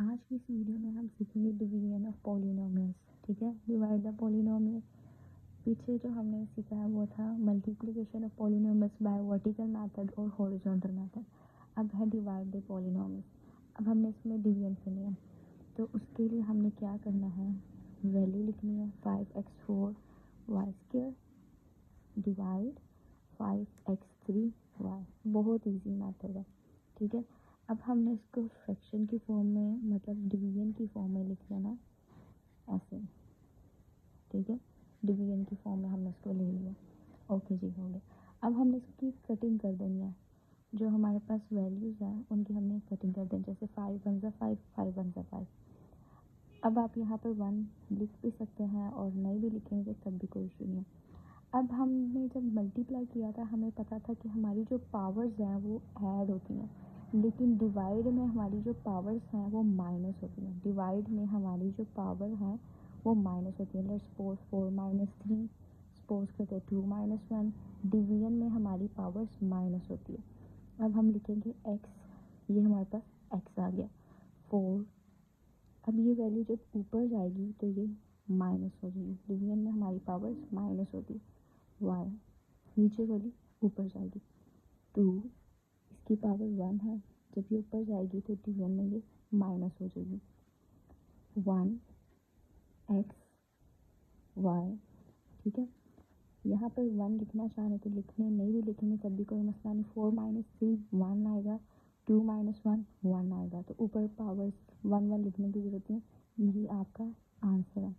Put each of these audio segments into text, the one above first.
आज की इस वीडियो में हम सीखेंगे डिवीजन ऑफ पॉलिनोमियल्स। ठीक है, डिवाइड द पॉलिनोमियल। पीछे जो हमने सीखा है वो था multiplication of polynomials bye vertical method और हॉरिजॉन्टल मेथड। अब है डिवाइड द पॉलिनोमियल्स। अब हमने इसमें डिवीजन करनी है, तो उसके लिए हमने क्या करना है, वैल्यू लिखनी है 5x4 Y square divide 5x3y। बहुत इजी मेथड है। ठीक है, अब हमने इसको फ्रैक्शन की फॉर्म में, मतलब डिवीजन की फॉर्म में लिख लेना ऐसे। ठीक है, डिवीजन की फॉर्म में हमने इसको ले लिया। ओके जी, हो गया। अब हमने इसकी कटिंग कर देनी है। जो हमारे पास वैल्यूज़ हैं उनकी हमने कटिंग कर देनी, जैसे 5 1 जा 5, 5 1 जा 5। अब आप यहाँ पर 1 लिख भी सकते हैं और नहीं भी लिखेंगे तब भी कोई इशू नहीं है। अब हमने जब मल्टीप्लाई किया था हमें पता था कि हमारी जो पावर्स हैं वो ऐड होती हैं, लेकिन डिवाइड में हमारी जो पावर्स हैं वो माइनस होती हैं। डिवाइड में हमारी जो पावर है वो माइनस होती है। लेट्स सपोज 4 - 3, सपोज करते 2 - 1। डिवीजन में हमारी पावर्स माइनस होती है। अब हम लिखेंगे x, ये हमारे पास x आ गया 4। अब ये वैल्यू जब ऊपर जाएगी तो ये माइनस हो जाएगी। डिवीजन में हमारी पावर्स माइनस होती है। y नीचे वाली ऊपर जाएगी 2, इसकी पावर 1 है, जब ये ऊपर जाएगी तो डिवीजन में ये माइनस हो जाएगी 1 x y। ठीक है, यहाँ पर 1 लिखना चाह रहे तो लिखने, नहीं भी लिखेंगे तब भी कोई मसला नहीं। 4 - 3 1 आएगा, 2 - 1 1 आएगा, तो ऊपर पावर्स 1 1 लिखने की जरूरत नहीं। यही आपका आंसर है।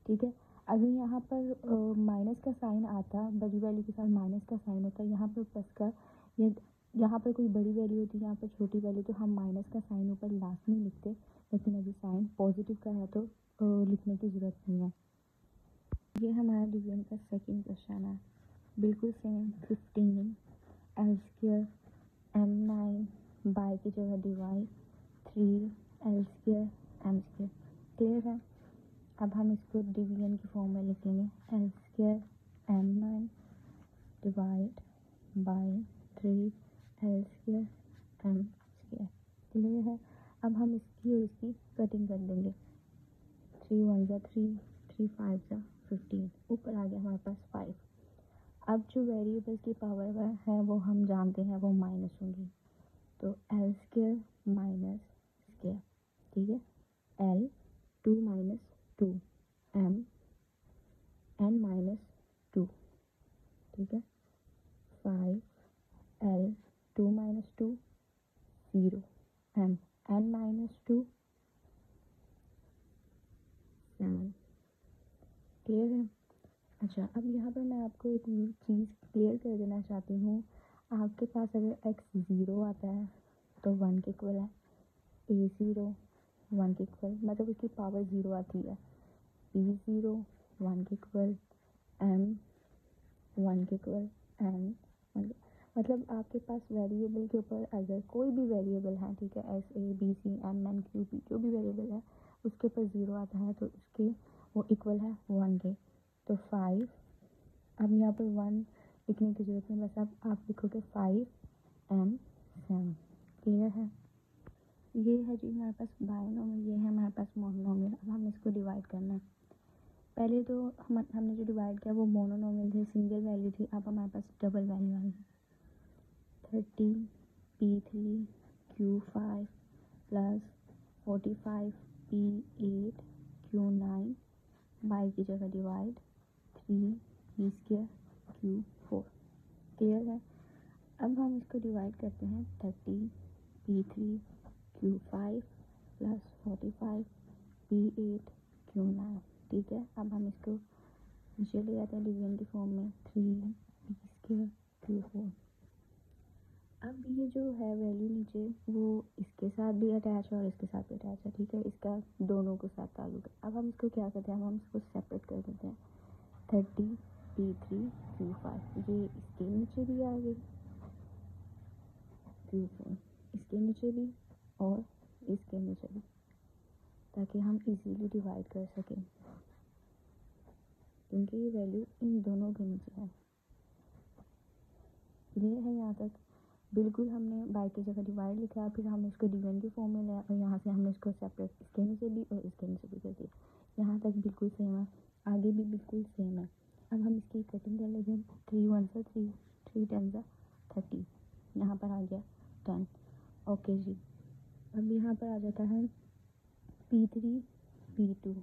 ठीक है, अगर यहाँ पर माइनस का साइन आता, बड़ी वैल्यू के साथ माइनस का साइन होता है, यहाँ पर प्लस का, ये यहाँ पर कोई बड़ी वैल्यू होती है, यहाँ पर छोटी वैल्यू, तो हम माइनस का साइन ऊपर लास्ट में लिखते। लेकिन अभी साइन पॉजिटिव का है तो लिखने की ज़रूरत नहीं है। ये हमारा डिवीजन का सेकंड क्वेश्चन है, बिल्कुल same. 15 L square m9 by की जगह divide 3 l square m square. Clear है। अब हम इसको डिवीजन की फॉर्म में लिखेंगे l square m9 divide by 3 l square m square. Clear है। अब हम इसकी और इसकी कटिंग कर देंगे। 3 1 जा 3, 3 5 जा 15, ऊपर आ गया हमारे पास 5। अब जो वेरिएबल की पावर है वो हम जानते हैं वो माइनस होंगी, तो एल स्क्वायर माइनस स्क्वायर। ठीक है, एल 2 - 2 एम n - 2। ठीक है, 5 एल 2 - 2 0 एम n - 2 7। क्लियर है। अच्छा, अब यहाँ पर मैं आपको एक चीज़ क्लियर कर देना चाहती हूँ। आपके पास अगर x 0 आता है तो 1 के इक्वल है, a 0 1 के इक्वल, मतलब उसकी पावर 0 आती है, b 0 1 के इक्वल, m 1 के इक्वल, n 1 के, मतलब आपके पास वेरिएबल के ऊपर अगर कोई भी वेरिएबल है, ठीक है, s a b c m n q p, जो भी वेरिएबल है उसके ऊपर 0 आता है तो उसके वो इक्वल है 1 के। तो 5, अब यहाँ पर 1 लिखने की जरूरत नहीं, बस आप लिखोगे 5 m 7। क्लियर है। ये है जी हमारे पास बायनोमियल, ये है हमारे पास मोनोमियल। अब हमें इसको डिवाइड करना है। पहले तो हमने जो डिवाइड किया वो मोनोनोमियल थे, सिंगल वैल्यू थी। अब हमारे पास डबल वैल्यू आई है। 30 p3 q5 plus 45 p8 q9 by की जगह divide 3 p square q4। Clear है। अब हम इसको डिवाइड करते हैं 30 p3 q5 plus 45 p8 q9। ठीक है, अब हम इसको नीचे ले आते हैं डिवीजन की फॉर्म में 3 p स्क्वायर q4। अब ये जो है वैल्यू नीचे वो इसके साथ भी अटैच है और इसके साथ भी अटैच है। ठीक है, इसका दोनों के साथ ताल्लुक है। अब हम इसको क्या करते हैं, हम इसको सेपरेट कर देते हैं। 30 p3 q5, ये इसके नीचे भी आ गई, q4 इसके नीचे भी और इसके नीचे भी, ताकि हम इजीली डिवाइड कर सकें, क्योंकि ये वैल्यू इन दोनों के नीचे है। क्लियर है यहाँ तक। बिल्कुल हमने बाय की जगह डिवाइड लिखा है, फिर हमने इसको डिवीजन की फॉर्म में लिया और यहाँ से हमने इसको सेपरेट इसके नीचे भी और इसके नीचे भी कर दिया। यहाँ तक बिल्कुल सेम है, आगे भी बिल्कुल सेम है। अब हम इसकी कटिंग कर लेते हैं। 3 1 3, 3 10 30, यहाँ पर आ गया 10। ओके जी, अब यहाँ पर आ जाता है P3 P2,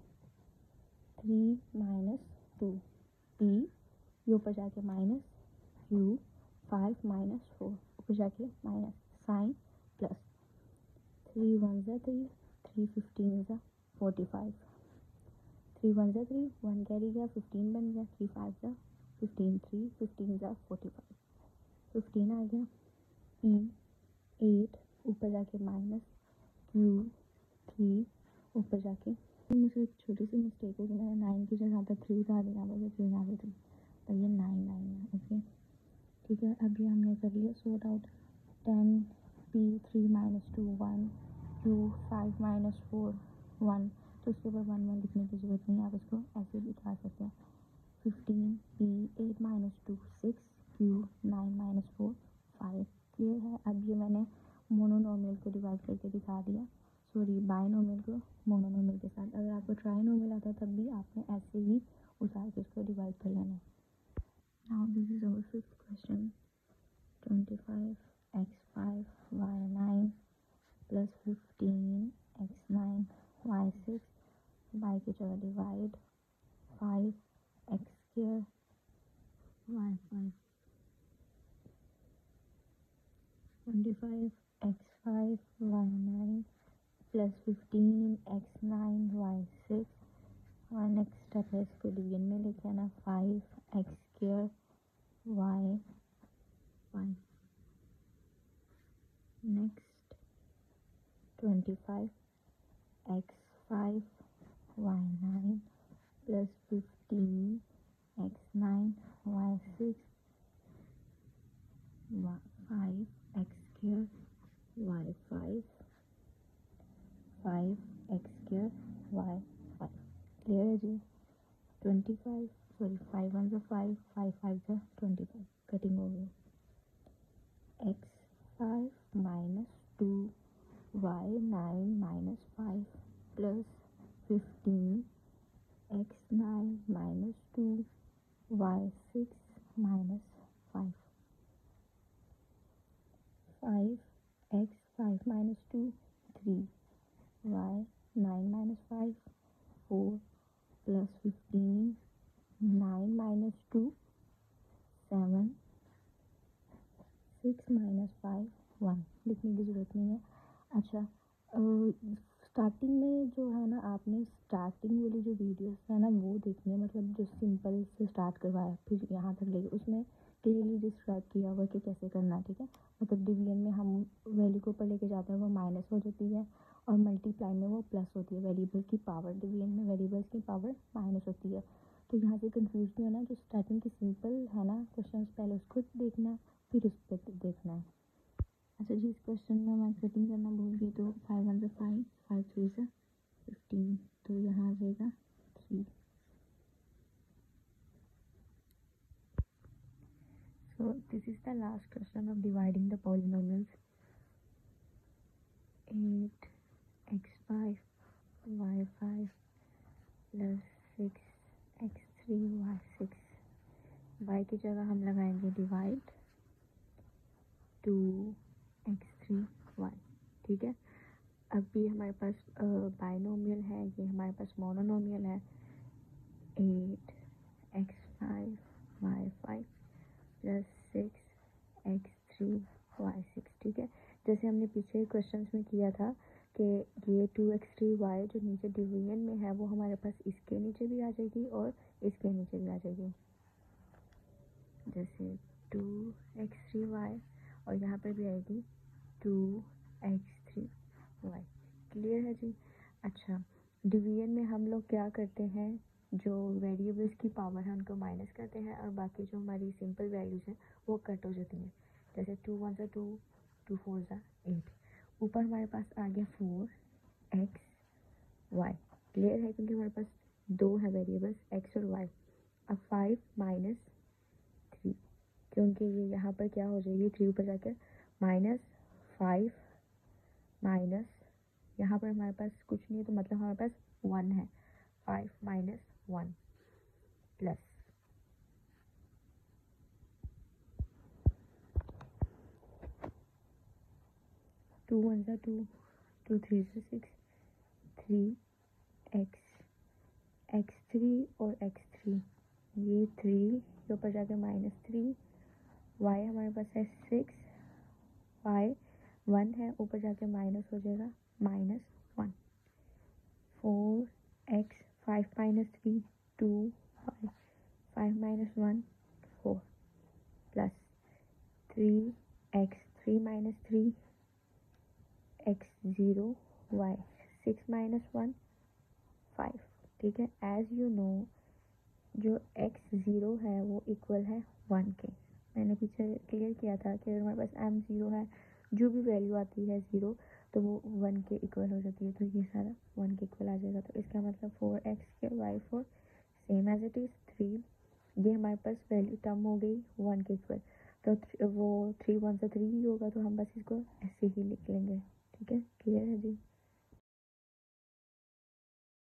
3 - 2 P, ये ऊपर जाके माइनस Q, 5 - 4 ऊपर जाके माइनस साइन प्लस 3 1 3, 3 15 45, 3 1 3, 1 कैरी गया 15 बन गया, 3 5 15, 3 15 45, 15 आ गया। E 8 ऊपर जाके माइनस Q 3 ऊपर जाके, मुझसे एक छोटी सी मिस्टेक हो गई, मैंने 9 की जगह पर 3 उतार दिया, मुझे 3 आ गई थी, पर ये 9 9 है। ओके ठीक है, अभी हमने कर लिया सॉर्ट आउट। 10 P 3 - 2 1, Q 5 - 4 1, तो उसके ऊपर 1 1 लिखने की ज़रूरत नहीं है, आप इसको ऐसे भी उतार सकते हैं। 15 P 8 - 2 6, Q 9 - 4 5। क्लियर है। अब ये मैंने मोनोनोमियल को डिवाइड करके दिखा दिया, सॉरी बायनोमियल को मोनोनोमियल के साथ। अगर आपको ट्राइनोमियल आता है तब भी आपने ऐसे ही उतार के इसको डिवाइड कर लेना है। Now this is our 5th question. 25 x5 y9 plus 15 x9 y6, y की जगह divide 5 x2 y5। 25 x5 y9 plus 15 x9 y6, और नेक्स्ट स्टेप है इसको डिवीजन में लिख लेना 5 x2 y5। Next 25 x5 y9 plus 15 x9 y6, 5 x2 y5, 5 x2 y5। Clear है जी। 25 sorry 5 1 5, 5 5 25, cutting हो गई। x5 - 2 y9 - 5 plus 15 x9 - 2 y6 - 5, 5 x5 - 2 3, y9 - 5 4 plus 15 9 - 2 7, 6 - 5 1, लिखने की ज़रूरत नहीं है। अच्छा, स्टार्टिंग में जो है ना, आपने स्टार्टिंग वाली जो वीडियोस है ना वो देखनी है, मतलब जो सिंपल से स्टार्ट करवाया फिर यहाँ तक लेके, उसमें क्लियरली डिस्क्राइब किया हुआ कि कैसे करना है। ठीक है, मतलब डिवीजन में हम वैल्यू को ऊपर लेके जाते हैं वो माइनस हो जाती है, और मल्टीप्लाई में वो प्लस होती है। वेरिएबल की पावर, डिवीजन में वेरिएबल्स की पावर माइनस होती है। तो यहाँ से कंफ्यूज नहीं होना, जो स्टार्टिंग की सिंपल है ना क्वेश्चन, पहले उसको देखना है फिर उस पर देखना है। अच्छा जी, इस क्वेश्चन में मैं कटिंग करना भूल गई, तो 5 1 5, 5 3 15, तो यहाँ आ जाएगा 3। So this is the last question of dividing the polynomials. 8 x5 y5 plus 6 x3 y6, y की जगह हम लगाएंगे डिवाइड 2 x3 y। ठीक है, अब भी हमारे पास बाइनोमियल है, ये हमारे पास मोनोनोमियल है। 8 x5 y5 plus 6 x3 y6। ठीक है, जैसे हमने पीछे क्वेश्चंस में किया था कि ये 2x3 y जो नीचे डिवीजन में है वो हमारे पास इसके नीचे भी आ जाएगी और इसके नीचे भी आ जाएगी। जैसे 2x3 y और यहाँ पर भी आएगी 2x3 y। क्लियर है जी। अच्छा, डिवीजन में हम लोग क्या करते हैं, जो वेरिएबल्स की पावर है उनको माइनस करते हैं और बाकी जो हमारी सिंपल वैल्यूज़ हैं वो कट हो जाती हैं। जैसे 2 1 2, 2 4 8, ऊपर हमारे पास आ गया 4x y। क्लियर है, क्योंकि हमारे पास दो है वेरिएबल्स x और y। अब 5 - 3, क्योंकि ये यहाँ पर क्या हो जाएगी, 3 ऊपर जाकर -5 माइनस, यहाँ पर हमारे पास कुछ नहीं है तो मतलब हमारे पास 1 है, 5 माइनस 1 प्लस 2 1 ज़ा 2, 2 3 ज़ा 6, 3x, x3 और x3, ये 3 के ऊपर जाके -3, y हमारे पास है 6, y 1 है, ऊपर जाके माइनस हो जाएगा -1, 4x, 5 minus 3 2y, 5 minus 1 4 plus 3x, 3 minus 3 x0 y, 6 minus 1 5। ठीक है, एज यू नो जो x0 है वो इक्वल है 1 के। मैंने पीछे क्लियर किया था कि अगर हमारे पास m0 है, जो भी वैल्यू आती है 0 तो वो 1 के इक्वल हो जाती है, तो ये सारा 1 के इक्वल आ जाएगा। तो इसका मतलब 4x के y4 same as it is 3, ये हमारे पास वैल्यू टर्म हो गई 1 के इक्वल, तो वो 3 1 से 3 ही होगा, तो हम बस इसको ऐसे ही लिख लेंगे। ठीक है, क्लियर है।